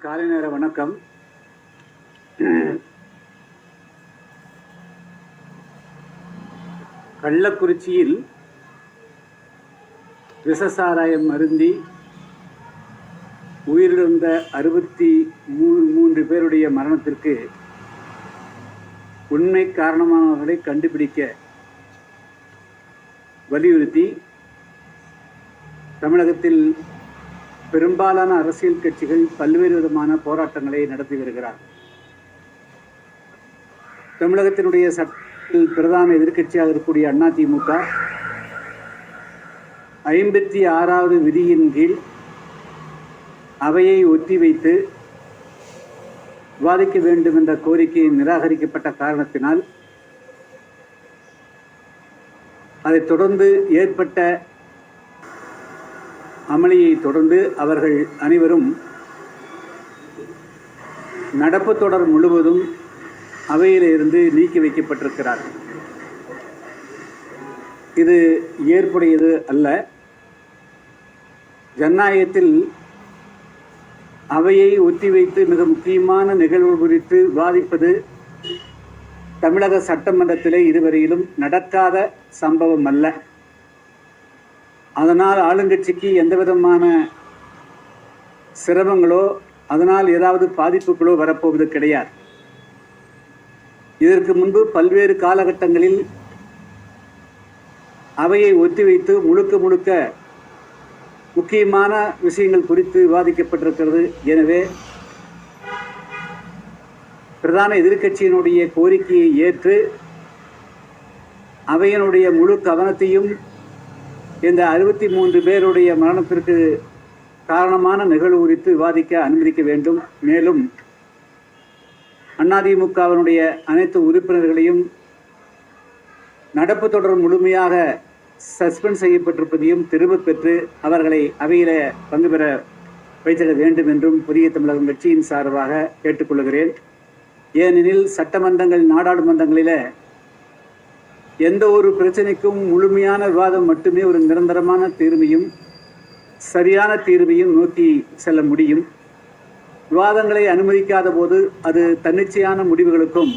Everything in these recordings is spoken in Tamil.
காலை நேர வணக்கம். கள்ளக்குறிச்சியில் விஷசாராயம் அருந்தி உயிரிழந்த 63 பேருடைய மரணத்திற்கு உண்மை காரணமானவர்களை கண்டுபிடிக்க வலியுறுத்தி தமிழகத்தில் பெரும்பாலான அரசியல் கட்சிகள் பல்வேறு விதமான போராட்டங்களை நடத்தி வருகிறார். தமிழகத்தினுடைய சட்டத்தில் பிரதான எதிர்க்கட்சியாக இருக்கக்கூடிய அதிமுக 56வது விதியின் கீழ் அவையை ஒத்திவைத்து விவாதிக்க வேண்டும் என்ற கோரிக்கை நிராகரிக்கப்பட்ட காரணத்தினால் அதைத் தொடர்ந்து ஏற்பட்ட அமளியை தொடர்ந்து அவர்கள் அனைவரும் நடப்பு தொடர் முழுவதும் அவையிலிருந்து நீக்கி வைக்கப்பட்டிருக்கிறார்கள். இது ஏற்புடையது அல்ல. ஜனநாயகத்தில் அவையை ஒத்திவைத்து மிக முக்கியமான நிகழ்வு குறித்து விவாதிப்பது தமிழக சட்டமன்றத்திலே இதுவரையிலும் நடக்காத சம்பவம் அல்ல. அதனால் ஆளுங்கட்சிக்கு எந்த விதமான சிரமங்களோ அதனால் ஏதாவது பாதிப்புகளோ வரப்போவது கிடையாது. இதற்கு முன்பு பல்வேறு காலகட்டங்களில் அவையை ஒத்திவைத்து முழுக்க முக்கியமான விஷயங்கள் குறித்து விவாதிக்கப்பட்டிருக்கிறது. எனவே பிரதான எதிர்க்கட்சியினுடைய கோரிக்கையை ஏற்று அவையினுடைய முழு கவனத்தையும் இந்த 63 பேருடைய மரணத்திற்கு காரணமான நிகழ்வு குறித்து விவாதிக்க அனுமதிக்க வேண்டும். மேலும் அதிமுகவினுடைய அனைத்து உறுப்பினர்களையும் நடப்பு தொடர் முழுமையாக சஸ்பெண்ட் செய்யப்பட்டிருப்பதையும் திரும்ப பெற்று அவர்களை அவையில பங்கு பெற வைத்திட வேண்டும் என்றும் புதிய தமிழகம் கட்சியின் சார்பாக கேட்டுக்கொள்கிறேன். ஏனெனில் சட்டமன்றங்கள் நாடாளுமன்றங்களில் எந்த ஒரு பிரச்சனைக்கும் முழுமையான விவாதம் மட்டுமே ஒரு நிரந்தரமான தீர்வையும் சரியான தீர்வையும் நோக்கி செல்ல முடியும். விவாதங்களை அனுமதிக்காத போது அது தன்னிச்சையான முடிவுகளுக்கும்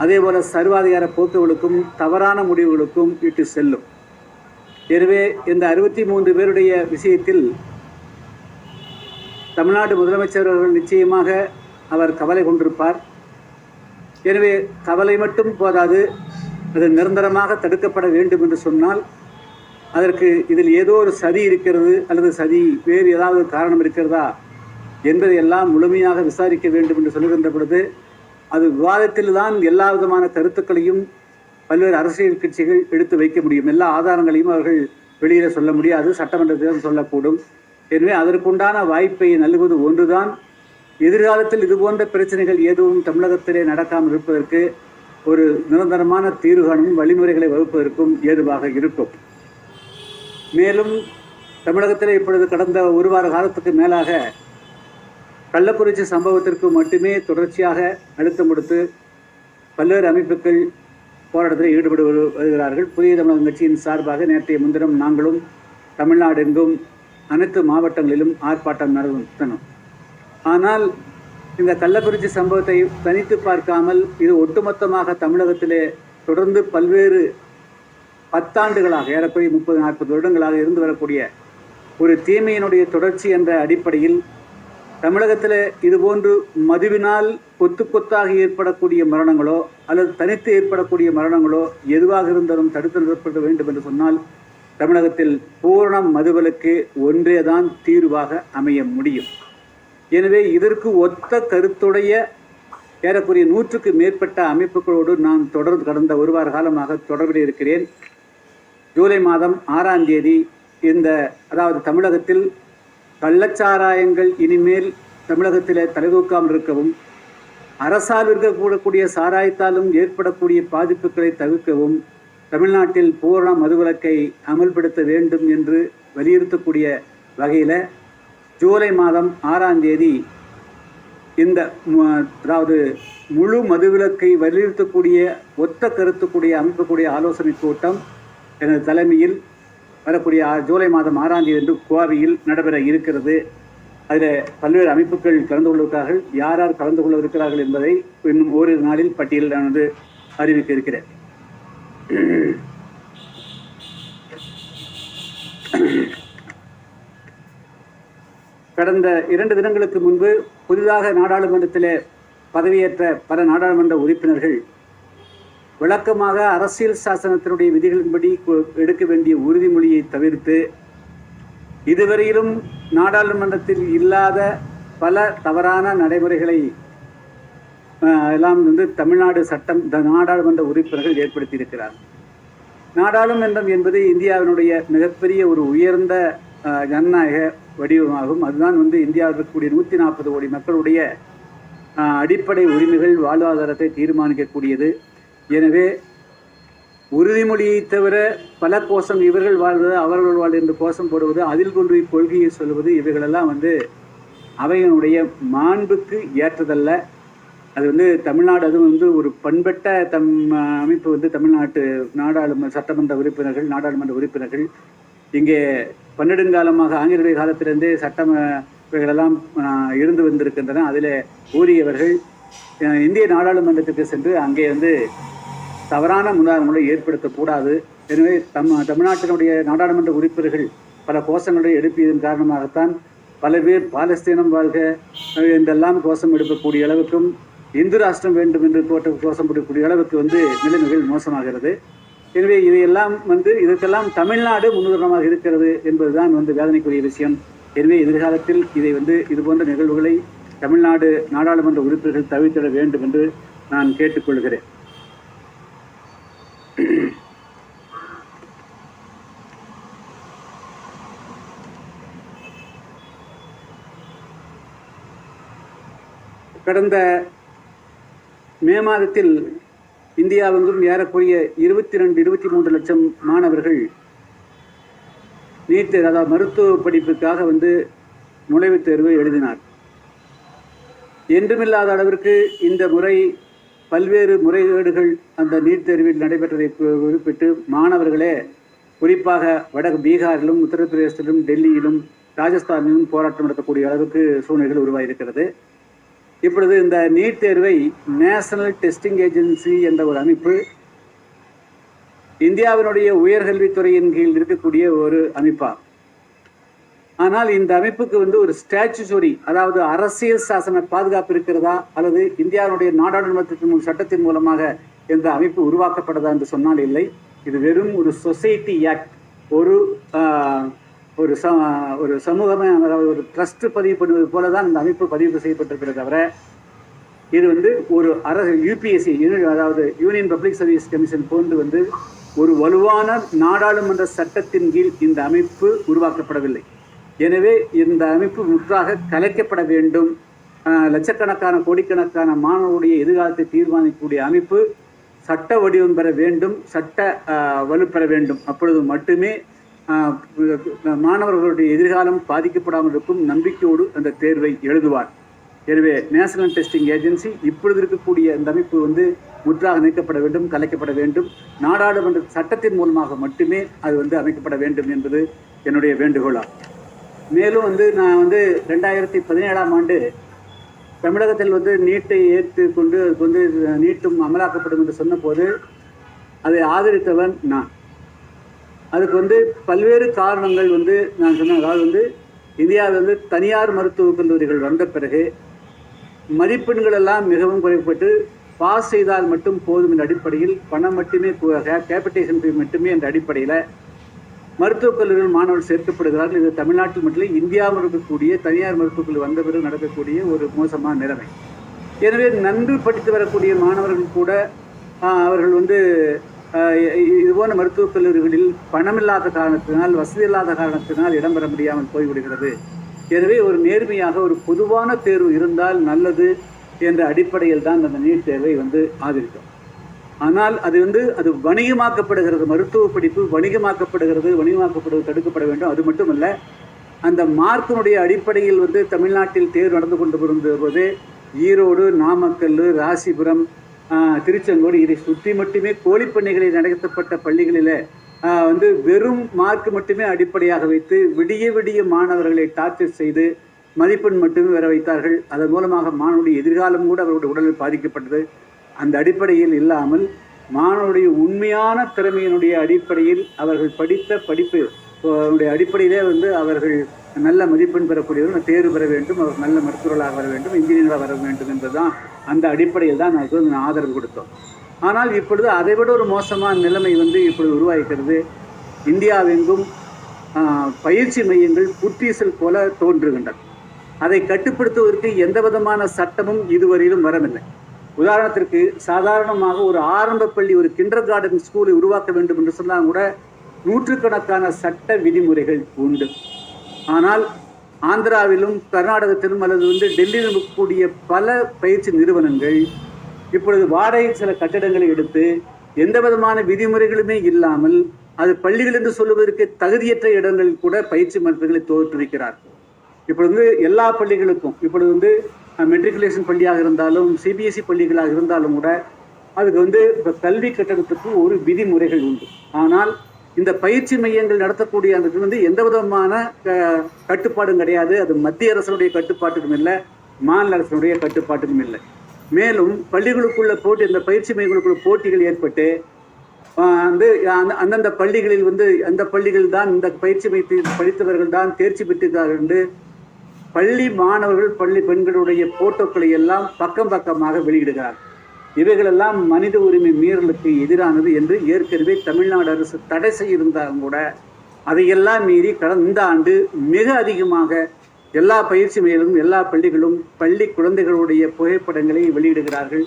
அதேபோல சர்வாதிகார போக்குகளுக்கும் தவறான முடிவுகளுக்கும் இட்டு செல்லும். எனவே இந்த 63 பேருடைய விஷயத்தில் தமிழ்நாடு முதலமைச்சர் அவர்கள் நிச்சயமாக அவர் கவலை கொண்டிருப்பார். எனவே கவலை மட்டும் போதாது, அது நிரந்தரமாக தடுக்கப்பட வேண்டும் என்று சொன்னால் அதற்கு இதில் ஏதோ ஒரு சதி இருக்கிறது அல்லது சதி வேறு ஏதாவது காரணம் இருக்கிறதா என்பதையெல்லாம் முழுமையாக விசாரிக்க வேண்டும் என்று சொல்லுகின்ற பொழுது அது விவாதத்தில் தான் எல்லா விதமான கருத்துக்களையும் பல்வேறு அரசியல் கட்சிகள் எடுத்து வைக்க முடியும். எல்லா ஆதாரங்களையும் அவர்கள் வெளியில் சொல்ல முடியாது, சட்டமன்றத்தில் சொல்லக்கூடும். எனவே அதற்குண்டான வாய்ப்பை நல்குவது ஒன்றுதான். எதிர்காலத்தில் இதுபோன்ற பிரச்சனைகள் எதுவும் தமிழகத்திலே நடக்காமல் இருப்பதற்கு ஒரு நிரந்தரமான தீர்வுகாணும் வழிமுறைகளை வகுப்பதற்கும் ஏதுவாக இருக்கும். மேலும் தமிழகத்தில் இப்பொழுது கடந்த ஒரு வார காலத்துக்கு மேலாக கள்ளக்குறிச்சி சம்பவத்திற்கு மட்டுமே தொடர்ச்சியாக அழுத்தம் கொடுத்து பல்வேறு அமைப்புகள் போராட்டத்தில் ஈடுபட்டு வருகிறார்கள். புதிய தமிழகம் கட்சியின் சார்பாக நேற்றைய முன்தினம் நாங்களும் தமிழ்நாடு எங்கும் அனைத்து மாவட்டங்களிலும் ஆர்ப்பாட்டம் நடத்தணும். ஆனால் இந்த கள்ளக்குறிச்சி சம்பவத்தை தனித்து பார்க்காமல் இது ஒட்டுமொத்தமாக தமிழகத்திலே தொடர்ந்து பல்வேறு 10 ஆண்டுகளாக ஏறக்குறைய 30-40 வருடங்களாக இருந்து வரக்கூடிய ஒரு தீமையினுடைய தொடர்ச்சி என்ற அடிப்படையில் தமிழகத்தில் இதுபோன்று மதுவினால் கொத்தாக ஏற்படக்கூடிய மரணங்களோ அல்லது தனித்து ஏற்படக்கூடிய மரணங்களோ எதுவாக இருந்தாலும் தடுத்து நிறுத்தப்பட வேண்டும் என்று சொன்னால் தமிழகத்தில் பூரண மதுவிலக்கு ஒன்றேதான் தீர்வாக அமைய முடியும். எனவே இதற்கு ஒத்த கருத்துடைய ஏறக்குறைய 100க்கு மேற்பட்ட அமைப்புகளோடு நான் தொடர்ந்து கடந்த ஒரு வார காலமாக தொடர்பில் இருக்கிறேன். ஜூலை மாதம் 6ஆம் தேதி அதாவது தமிழகத்தில் கள்ளச்சாராயங்கள் இனிமேல் தமிழகத்தில் தலைதூக்காமல் இருக்கவும் அரசால் இருக்கக்கூடக்கூடிய சாராயத்தாலும் ஏற்படக்கூடிய பாதிப்புகளை தவிர்க்கவும் தமிழ்நாட்டில் பூரண மதுவிலக்கை அமல்படுத்த வேண்டும் என்று வலியுறுத்தக்கூடிய வகையில் ஜூலை மாதம் 6ஆம் தேதி அதாவது முழு மதுவிலக்கை வலியுறுத்தக்கூடிய ஒத்த கருத்துக்கூடிய அமைக்கக்கூடிய ஆலோசனை கூட்டம் எனது தலைமையில் வரக்கூடிய ஜூலை மாதம் 6ஆம் தேதி கோவையில் நடைபெற இருக்கிறது. அதில் பல்வேறு அமைப்புகள் கலந்து கொள்வதற்காக யார் யார் கலந்து கொள்ள இருக்கிறார்கள் என்பதை இன்னும் ஓரிரு நாளில் பட்டியலில் நான் வந்து அறிவிக்க இருக்கிறேன். கடந்த 2 தினங்களுக்கு முன்பு புதிதாக நாடாளுமன்றத்திலே பதவியேற்ற பல நாடாளுமன்ற உறுப்பினர்கள் விளக்கமாக அரசியல் சாசனத்தினுடைய விதிகளின்படி எடுக்க வேண்டிய உறுதிமொழியை தவிர்த்து இதுவரையிலும் நாடாளுமன்றத்தில் இல்லாத பல தவறான நடைமுறைகளை எல்லாம் வந்து தமிழ்நாடு நாடாளுமன்ற உறுப்பினர்கள் ஏற்படுத்தியிருக்கிறார். நாடாளுமன்றம் என்பது இந்தியாவினுடைய மிகப்பெரிய ஒரு உயர்ந்த ஜனநாயக வடிவமாகும். அதுதான் வந்து இந்தியாவில் இருக்கக்கூடிய 140 கோடி மக்களுடைய அடிப்படை உரிமைகள் வாழ்வாதாரத்தை தீர்மானிக்கக்கூடியது. எனவே உறுதிமொழியை தவிர பல கோஷம் இவர்கள் வாழ்வது அவர்கள் வாழ்வது என்று கோஷம் போடுவது, அதில் கொண்டு கொள்கையை சொல்வது, இவைகளெல்லாம் வந்து அவையினுடைய மாண்புக்கு ஏற்றதல்ல. அது வந்து தமிழ்நாடு அதுவும் வந்து ஒரு பண்பட்ட அமைப்பு வந்து தமிழ்நாட்டு சட்டமன்ற உறுப்பினர்கள் நாடாளுமன்ற உறுப்பினர்கள் இங்கே பன்னெடுங்காலமாக ஆங்கிலேய காலத்திலிருந்தே இவைகளெல்லாம் இருந்து வந்திருக்கின்றன. அதில் ஊறியவர்கள் இந்திய நாடாளுமன்றத்துக்கு சென்று அங்கே வந்து தவறான முன்னுதாரணங்களை ஏற்படுத்தக்கூடாது. எனவே தமிழ்நாட்டினுடைய நாடாளுமன்ற உறுப்பினர்கள் பல கோஷங்களை எழுப்பியதன் காரணமாகத்தான் பல பேர் பாலஸ்தீனம் வாழ்க என்றெல்லாம் கோஷம் எடுக்கக்கூடிய அளவுக்கும் இந்து ராஷ்டிரம் வேண்டும் என்று கோஷம் எடுக்கக்கூடிய அளவுக்கு வந்து நிலைமைகள் மோசமாகிறது. எனவே இதையெல்லாம் வந்து இதற்கெல்லாம் தமிழ்நாடு முன்னுதாரணமாக இருக்கிறது என்பதுதான் வந்து வேதனைக்குரிய விஷயம். எனவே எதிர்காலத்தில் இதை வந்து இதுபோன்ற நிகழ்வுகளை தமிழ்நாடு நாடாளுமன்ற உறுப்பினர்கள் தவிர்த்திட வேண்டும் என்று நான் கேட்டுக்கொள்கிறேன். கடந்த மே மாதத்தில் இந்தியாவெங்கும் ஏறக்குறைய 22-23 லட்சம் மாணவர்கள் நீட் அதாவது மருத்துவ படிப்புக்காக வந்து நுழைவுத் தேர்வு எழுதினார். என்றுமில்லாத அளவிற்கு இந்த முறை பல்வேறு முறைகேடுகள் அந்த நீட் தேர்வில் நடைபெற்றதை குறிப்பிட்டு மாணவர்களே குறிப்பாக பீகாரிலும் உத்தரப்பிரதேசத்திலும் டெல்லியிலும் ராஜஸ்தானிலும் போராட்டம் நடத்தக்கூடிய அளவுக்கு சூழ்நிலைகள் உருவாகியிருக்கிறது. இப்பொழுது இந்த நீட் தேர்வை நேஷனல் டெஸ்டிங் ஏஜென்சி என்ற ஒரு அமைப்பு இந்தியாவினுடைய உயர்கல்வித்துறையின் கீழ் இருக்கக்கூடிய ஒரு அமைப்பாகும். ஆனால் இந்த அமைப்புக்கு வந்து ஒரு ஸ்டாச்சுட்டரி, அதாவது அரசியல் சாசன பாதுகாப்பு இருக்கிறதா அல்லது இந்தியாவுடைய நாடாளுமன்றத்தின் சட்டத்தின் மூலமாக இந்த அமைப்பு உருவாக்கப்படுதா என்று சொன்னால் இல்லை. இது வெறும் ஒரு சொசைட்டி ஆக்ட், ஒரு சமூகமே ஒரு ட்ரஸ்ட் பதிவு பண்ணுவது போல தான் இந்த அமைப்பு பதிவு செய்யப்பட்டிருக்கிறது. தவிர இது வந்து ஒரு யூபிஎஸ்சி அதாவது யூனியன் பப்ளிக் சர்வீஸ் கமிஷன் போன்று வந்து ஒரு வலுவான நாடாளுமன்ற சட்டத்தின் கீழ் இந்த அமைப்பு உருவாக்கப்படவில்லை. எனவே இந்த அமைப்பு முற்றாக கலைக்கப்பட வேண்டும். லட்சக்கணக்கான கோடிக்கணக்கான மாணவருடைய எதிர்காலத்தை தீர்மானிக்கக்கூடிய அமைப்பு சட்ட வடிவம் பெற வேண்டும், சட்ட வலுப்பெற வேண்டும். அப்பொழுது மட்டுமே மாணவர்களுடைய எதிர்காலம் பாதிக்கப்படாமல் இருக்கும் நம்பிக்கையோடு அந்த தேர்வை எழுதுவார். எனவே நேஷனல் டெஸ்டிங் ஏஜென்சி இப்பொழுது இருக்கக்கூடிய இந்த அமைப்பு வந்து முற்றாக நீக்கப்பட வேண்டும், கலைக்கப்பட வேண்டும். நாடாளுமன்ற சட்டத்தின் மூலமாக மட்டுமே அது வந்து அமைக்கப்பட வேண்டும் என்பது என்னுடைய வேண்டுகோளாகும். மேலும் வந்து நான் வந்து 2017ஆம் ஆண்டு தமிழகத்தில் வந்து நீட்டை ஏற்றுக்கொண்டு அதுக்கு வந்து நீட்டும் அமலாக்கப்படும் என்று சொன்னபோது அதை ஆதரித்தவன் நான். அதுக்கு வந்து பல்வேறு காரணங்கள் வந்து நான் சொன்னேன். அதாவது வந்து இந்தியாவில் வந்து தனியார் மருத்துவக் கல்லூரிகள் வந்த பிறகு மதிப்பெண்கள் எல்லாம் மிகவும் குறைக்கப்பட்டு பாஸ் செய்தால் மட்டும் போதும் என்ற அடிப்படையில் பணம் மட்டுமே கேபிட்டேஷன் ஃபீ மட்டுமே என்ற அடிப்படையில் மருத்துவக் கல்லூரிகள் மாணவர்கள் சேர்க்கப்படுகிறார்கள். இது தமிழ்நாட்டில் மட்டும் இந்தியாவில் இருக்கக்கூடிய தனியார் மருத்துவக் கல்லூரி வந்த பிறகு நடக்கக்கூடிய ஒரு மோசமான நிலைமை. எனவே நன்கு படித்து வரக்கூடிய மாணவர்கள் கூட அவர்கள் வந்து இதுபோன்ற மருத்துவக் கல்லூரிகளில் பணமில்லாத காரணத்தினால், வசதி இல்லாத காரணத்தினால் இடம்பெற முடியாமல் போய்விடுகிறது. எனவே ஒரு நேர்மையாக ஒரு பொதுவான தேர்வு இருந்தால் நல்லது என்ற அடிப்படையில் தான் அந்த நீட் தேர்வை வந்து ஆதரித்தோம். ஆனால் அது வணிகமாக்கப்படுகிறது. மருத்துவ படிப்பு வணிகமாக்கப்படுவது தடுக்கப்பட வேண்டும். அது மட்டுமல்ல, அந்த மார்க்கினுடைய அடிப்படையில் வந்து தமிழ்நாட்டில் தேர்வு நடந்து கொண்டு வரும்போது ஈரோடு, நாமக்கல், ராசிபுரம், திருச்செங்கோடு இதை சுற்றி மட்டுமே கோழிப்பண்ணைகளில் நடத்தப்பட்ட பள்ளிகளில் வந்து வெறும் மார்க் மட்டுமே அடிப்படையாக வைத்து விடிய மாணவர்களை டார்ச்சர் செய்து மதிப்பெண் மட்டுமே வர வைத்தார்கள். அதன் மூலமாக மாணவனுடைய எதிர்காலம் கூட அவருடைய உடலில் பாதிக்கப்பட்டது. அந்த அடிப்படையில் இல்லாமல் மாணவனுடைய உண்மையான திறமையினுடைய அடிப்படையில் அவர்கள் படித்த படிப்பு அடிப்படையிலே அவர்கள் நல்ல மதிப்பெண் பெறக்கூடியவர்கள் தேர்வு பெற வேண்டும், அவர் நல்ல மருத்துவர்களாக வர வேண்டும், இன்ஜினியராக வர வேண்டும் என்பதுதான் அந்த அடிப்படையில் தான் நான் ஆதரவு கொடுத்தோம். ஆனால் இப்பொழுது அதைவிட ஒரு மோசமான நிலைமை இப்பொழுது உருவாகிறது. இந்தியாவெங்கும் பயிற்சி மையங்கள் புற்றீசல் போல தோன்றுகின்றன. அதை கட்டுப்படுத்துவதற்கு எந்த விதமான சட்டமும் இதுவரையிலும் வரவில்லை. உதாரணத்திற்கு சாதாரணமாக ஒரு ஆரம்ப பள்ளி, ஒரு கிண்டர் கார்டன் ஸ்கூலை உருவாக்க வேண்டும் என்று சொன்னால் கூட நூற்றுக்கணக்கான சட்ட விதிமுறைகள் உண்டு. ஆனால் ஆந்திராவிலும் கர்நாடகத்திலும் அல்லது டெல்லியிலும் இருக்கக்கூடிய பல பயிற்சி நிறுவனங்கள் இப்பொழுது வாடகை சில கட்டிடங்களை எடுத்து எந்த விதமான விதிமுறைகளுமே இல்லாமல் அது பள்ளிகள் என்று சொல்லுவதற்கு தகுதியற்ற இடங்களில் கூட பயிற்சி மருத்துவர்களை தோற்றுவிக்கிறார். இப்பொழுது எல்லா பள்ளிகளுக்கும் இப்பொழுது மெட்ரிகுலேஷன் பள்ளியாக இருந்தாலும் சிபிஎஸ்இ பள்ளிகளாக இருந்தாலும் கூட அதுக்கு இப்போ கல்வி கட்டணத்துக்கு ஒரு விதிமுறைகள் உண்டு. ஆனால் இந்த பயிற்சி மையங்கள் நடத்தக்கூடிய அந்த எந்த விதமான கட்டுப்பாடும் கிடையாது. அது மத்திய அரசனுடைய கட்டுப்பாட்டுக்கும் இல்லை, மாநில அரசனுடைய கட்டுப்பாட்டுக்கும் இல்லை. மேலும் பள்ளிகளுக்குள்ள போட்டி, இந்த பயிற்சி மையங்களுக்குள்ள போட்டிகள் ஏற்பட்டு அந்தந்த பள்ளிகளில் அந்த பள்ளிகள் தான் இந்த பயிற்சி மையத்தில் படித்தவர்கள் தான் தேர்ச்சி பெற்றிருக்கிறார்கள் என்று பள்ளி மாணவர்கள் பள்ளி பெண்களுடைய போட்டோக்களை எல்லாம் பக்கம் பக்கமாக வெளியிடுகிறார். இவைகளெல்லாம் மனித உரிமை மீறலுக்கு எதிரானது என்று ஏற்கனவே தமிழ்நாடு அரசு தடை செய்திருந்தாலும் கூட அதையெல்லாம் மீறி இந்த ஆண்டு மிக அதிகமாக எல்லா பயிற்சி மையங்களும் எல்லா பள்ளிகளும் பள்ளி குழந்தைகளுடைய புகைப்படங்களை வெளியிடுகிறார்கள்.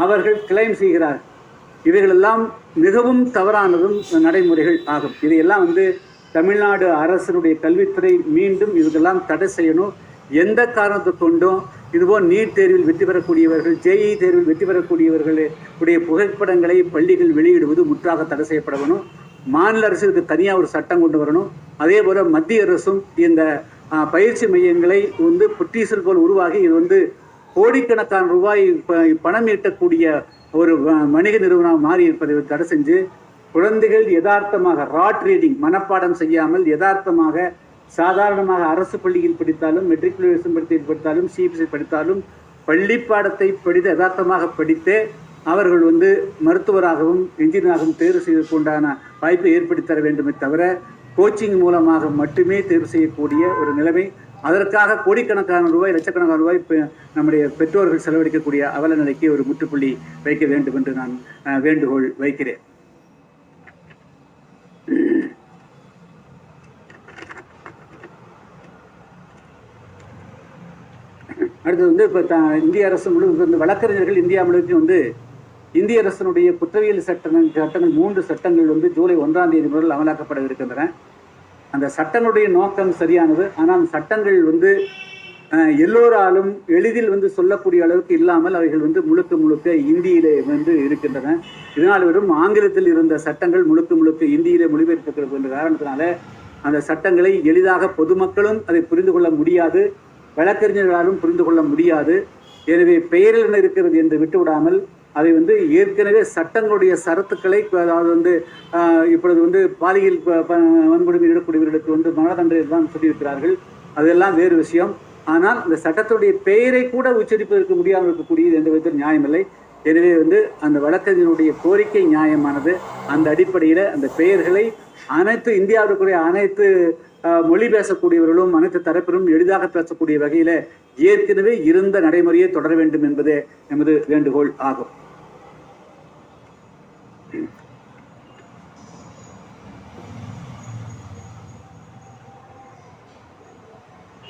அவர்கள் கிளைம் செய்கிறார்கள். இவைகளெல்லாம் மிகவும் தவறானதும் நடைமுறைகள் ஆகும். இதையெல்லாம் தமிழ்நாடு அரசினுடைய கல்வித்துறை மீண்டும் இதுக்கெல்லாம் தடை செய்யணும். எந்த காரணத்தை கொண்டும் இதுபோல் நீட் தேர்வில் வெற்றி பெறக்கூடியவர்கள், ஜேஇ தேர்வில் வெற்றி பெறக்கூடியவர்களுடைய புகைப்படங்களை பள்ளிகள் வெளியிடுவது முற்றாக தடை செய்யப்பட வேணும். மாநில அரசு இதுக்கு தனியாக ஒரு சட்டம் கொண்டு வரணும். அதே போல் மத்திய அரசும் இந்த பயிற்சி மையங்களை புற்றீசல் போல் உருவாகி இது கோடிக்கணக்கான ரூபாய் பணம் ஈட்டக்கூடிய ஒரு வணிக நிறுவனம் மாறி இருப்பதை தடை செஞ்சு குழந்தைகள் யதார்த்தமாக ராட் ரீடிங் மனப்பாடம் செய்யாமல் யதார்த்தமாக சாதாரணமாக அரசு பள்ளியில் படித்தாலும் மெட்ரிகுலேஷன் படித்தாலும் சிபிஎஸ்இ படித்தாலும் பள்ளி பாடத்தை படித்து யதார்த்தமாக படித்தே அவர்கள் மருத்துவராகவும் இன்ஜினியராகவும் தேர்வு செய்வதற்குண்டான வாய்ப்பை ஏற்படுத்தி தர வேண்டுமே தவிர கோச்சிங் மூலமாக மட்டுமே தேர்வு செய்யக்கூடிய ஒரு நிலைமை, அதற்காக கோடிக்கணக்கான ரூபாய் லட்சக்கணக்கான ரூபாய் நம்முடைய பெற்றோர்கள் செலவழிக்கக்கூடிய அவல நிலைக்கு ஒரு முற்றுப்புள்ளி வைக்க வேண்டும் என்று நான் வேண்டுகோள் வைக்கிறேன். அடுத்து இப்போ இந்திய அரசு முழு வழக்கறிஞர்கள் இந்தியா முழுவதும் இந்திய அரசனுடைய குற்றவியல் சட்டங்கள் 3 சட்டங்கள் ஜூலை 1ஆம் தேதி முதல் அமலாக்கப்பட இருக்கின்றன. அந்த சட்டங்களுடைய நோக்கம் சரியானது. ஆனால் அந்த சட்டங்கள் எல்லோராலும் எளிதில் சொல்லக்கூடிய அளவுக்கு இல்லாமல் அவைகள் முழுக்க இந்தியிலே இருக்கின்றன. இதனால் வெறும் ஆங்கிலத்தில் இருந்த சட்டங்கள் முழுக்க இந்தியிலே மொழிபெயர்க்கப்பட்டிருக்கிற என்ற காரணத்தினால அந்த சட்டங்களை எளிதாக பொதுமக்களும் அதை புரிந்து கொள்ள முடியாது, வழக்கறிஞர்களாலும் புரிந்து கொள்ள முடியாது. எனவே பெயரில் என்ன இருக்கிறது என்று விட்டுவிடாமல் அதை ஏற்கனவே சட்டங்களுடைய சரத்துக்களை, அதாவது இப்பொழுது பாலியல் வன்கொடுமை ஈடுபடுவர்களுக்கு மரண தண்டனை தான் சொல்லியிருக்கிறார்கள். அதெல்லாம் வேறு விஷயம். ஆனால் இந்த சட்டத்துடைய பெயரை கூட உச்சரிப்பதற்கு முடியாமல் இருக்கக்கூடியது எந்த விதத்தில் நியாயமில்லை. எனவே அந்த வழக்கறிஞருடைய கோரிக்கை நியாயமானது. அந்த அடிப்படையில் அந்த பெயர்களை அனைத்து இந்தியாவிற்குரிய அனைத்து மொழி பேசக்கூடியவர்களும் அனைத்து தரப்பிலும் எளிதாக பேசக்கூடிய வகையில் ஏற்கனவே இருந்த நடைமுறையை தொடர வேண்டும் என்பதே எமது வேண்டுகோள் ஆகும்.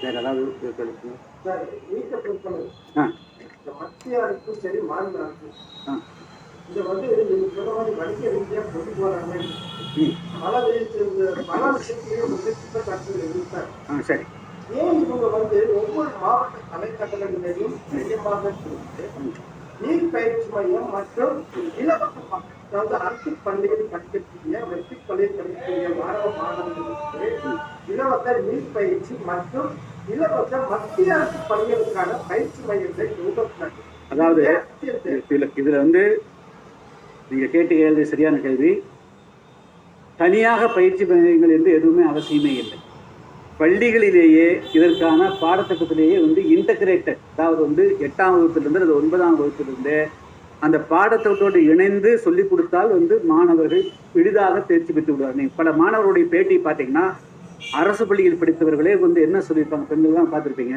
வேற ஏதாவது மத்திய அரசும் சரி மாநில அரசும் இதை வணிக ரீதியாக கொண்டு போறாங்க. பல விஷயத்திலையும் குற்றச்சாட்டுகள் இருந்தாங்க. சரி, ஏன் இவங்க ஒவ்வொரு மாவட்ட தலைக்கட்டளைகளையும் மையமாக நீட் பயிற்சி மையம் மற்றும் இலவச, அதாவது அரசு பள்ளிகளில் படிக்கக்கூடிய மெட்ரிக் பள்ளியில் படிக்கக்கூடிய மாணவ மாணவர்களுக்கு இலவச நீட் பயிற்சி மற்றும் இலவச மத்திய அரசு பள்ளிகளுக்கான பயிற்சி மையத்தை உருவாக்கினாங்க. அதாவது இதுல நீங்க கேட்டு கேள்வி சரியான கேள்வி. தனியாக பயிற்சி மையங்கள் என்று எதுவுமே அவசியமே இல்லை. பள்ளிகளிலேயே இதற்கான பாடத்திட்டத்திலேயே வந்து இன்டகிரேட்டட், அதாவது வந்து 8ஆம் வகுப்பிலிருந்து அல்லது 9ஆம் வகுப்பிலிருந்து அந்த பாடத்திட்டத்தோடு இணைந்து சொல்லிக் கொடுத்தால் வந்து மாணவர்கள் எளிதாக தேர்ச்சி பெற்று விடுவார். நீங்கள் பல மாணவர்களுடைய பேட்டி பார்த்தீங்கன்னா அரசு பள்ளியில் படித்தவர்களே வந்து என்ன சொல்லியிருப்பாங்க, பெண்கள் தான் பார்த்துருப்பீங்க,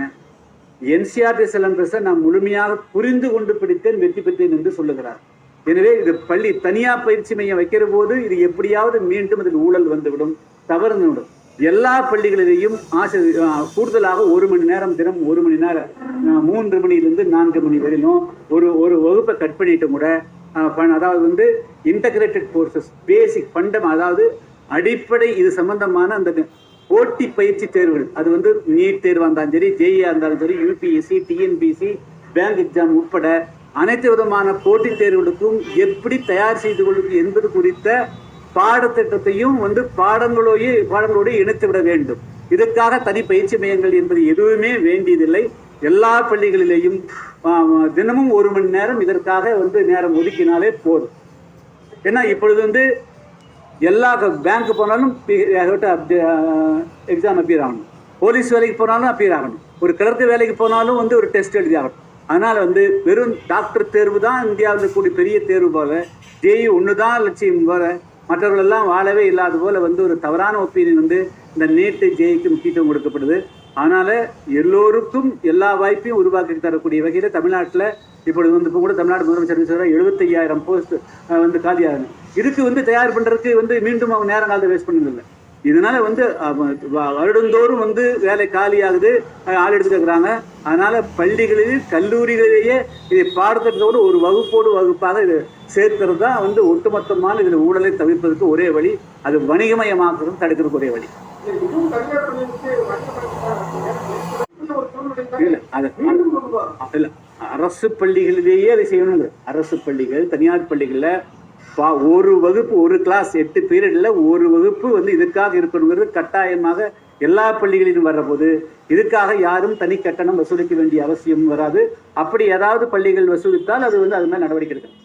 என்சிஆர்டி சிலபஸை நான் முழுமையாக புரிந்து கொண்டு படித்தேன், வெற்றி பெற்றேன் என்று சொல்லுகிறார். எனவே இது பள்ளி தனியார் பயிற்சி மையம் வைக்கிற போது இது எப்படியாவது மீண்டும் அதில் ஊழல் வந்துவிடும், தவறுந்துவிடும். எல்லா பள்ளிகளிலேயும் கூடுதலாக 1 மணி நேரம், தினம் 1 மணி நேரம், 3 மணிலிருந்து 4 மணி வரையிலும் ஒரு வகுப்பை கட் பண்ணிட்டு கூட அதாவது வந்து இன்டகிரேட்டட் கோர்சஸ், பேசிக் ஃபண்டம், அதாவது அடிப்படை இது சம்பந்தமான அந்த போட்டி பயிற்சி தேர்வுகள், அது வந்து நீட் தேர்வாக இருந்தாலும் சரி, ஜேஇஆ இருந்தாலும் சரி, யூபிஎஸ்சி, டிஎன்பிசி, பேங்க் எக்ஸாம் உட்பட அனைத்து விதமான போட்டித் தேர்வுகளுக்கும் எப்படி தயார் செய்து கொள்வது என்பது குறித்த பாடத்திட்டத்தையும் வந்து பாடங்களோடு இணைத்து விட வேண்டும். இதற்காக தனி பயிற்சி மையங்கள் என்பது எதுவுமே வேண்டியதில்லை. எல்லா பள்ளிகளிலேயும் தினமும் 1 மணி நேரம் இதற்காக வந்து நேரம் ஒதுக்கினாலே போதும். ஏன்னா இப்பொழுது வந்து எல்லா பேங்க்கு போனாலும் எக்ஸாம் அப்பியர் ஆகணும், போலீஸ் வேலைக்கு போனாலும் அப்பியர் ஆகணும், ஒரு கிளர்க்கு வேலைக்கு போனாலும் வந்து ஒரு டெஸ்ட் எழுதி ஆகணும். அதனால் வந்து வெறும் டாக்டர் தேர்வு தான் இந்தியாவில் கூடிய பெரிய தேர்வு போல, ஜேஇ ஒன்று தான் லட்சியம் போல, மற்றவர்களெல்லாம் வாழவே இல்லாத போல வந்து ஒரு தவறான ஒப்பீனியன் வந்து இந்த நீட்டு ஜேஇக்கு முக்கியத்துவம் கொடுக்கப்படுது. அதனால் எல்லோருக்கும் எல்லா வாய்ப்பையும் உருவாக்கி தரக்கூடிய வகையில் தமிழ்நாட்டில் இப்பொழுது வந்து இப்போ கூட தமிழ்நாடு முதலமைச்சர் 75,000 போஸ்ட் வந்து காலியாகணும். இதுக்கு வந்து தயார் பண்ணுறதுக்கு வந்து மீண்டும் அவங்க நேரம் காலத்தை வேஸ்ட் பண்ணதில்லை. இதனால் வந்து வருடந்தோறும் வந்து வேலை காலியாகுது, ஆள் எடுத்துக்கிறாங்க. அதனால் பள்ளிகளில் கல்லூரிகளிலேயே இதை பாடத்திட்டத்தோடு ஒரு வகுப்பாக இது சேர்க்கிறது தான் வந்து ஒட்டுமொத்தமான இதில் ஊழலை தவிர்ப்பதற்கு ஒரே வழி, அது வணிகமயமாக்குறது தடுக்கிறதுக்கு ஒரே வழி. இல்லை அரசு பள்ளிகளிலேயே அதை செய்யணுங்க. அரசு பள்ளிகள், தனியார் பள்ளிகளில் ஒரு வகுப்பு, ஒரு கிளாஸ் 8 பீரியடில் ஒரு வகுப்பு வந்து இதுக்காக இருக்கணுங்கிறது கட்டாயமாக எல்லா பள்ளிகளிலும் வர்றபோது இதுக்காக யாரும் தனி கட்டணம் வசூலிக்க வேண்டிய அவசியம் வராது. அப்படி ஏதாவது பள்ளிகள் வசூலித்தால் அது வந்து அது மாதிரி நடவடிக்கை எடுக்கணும்.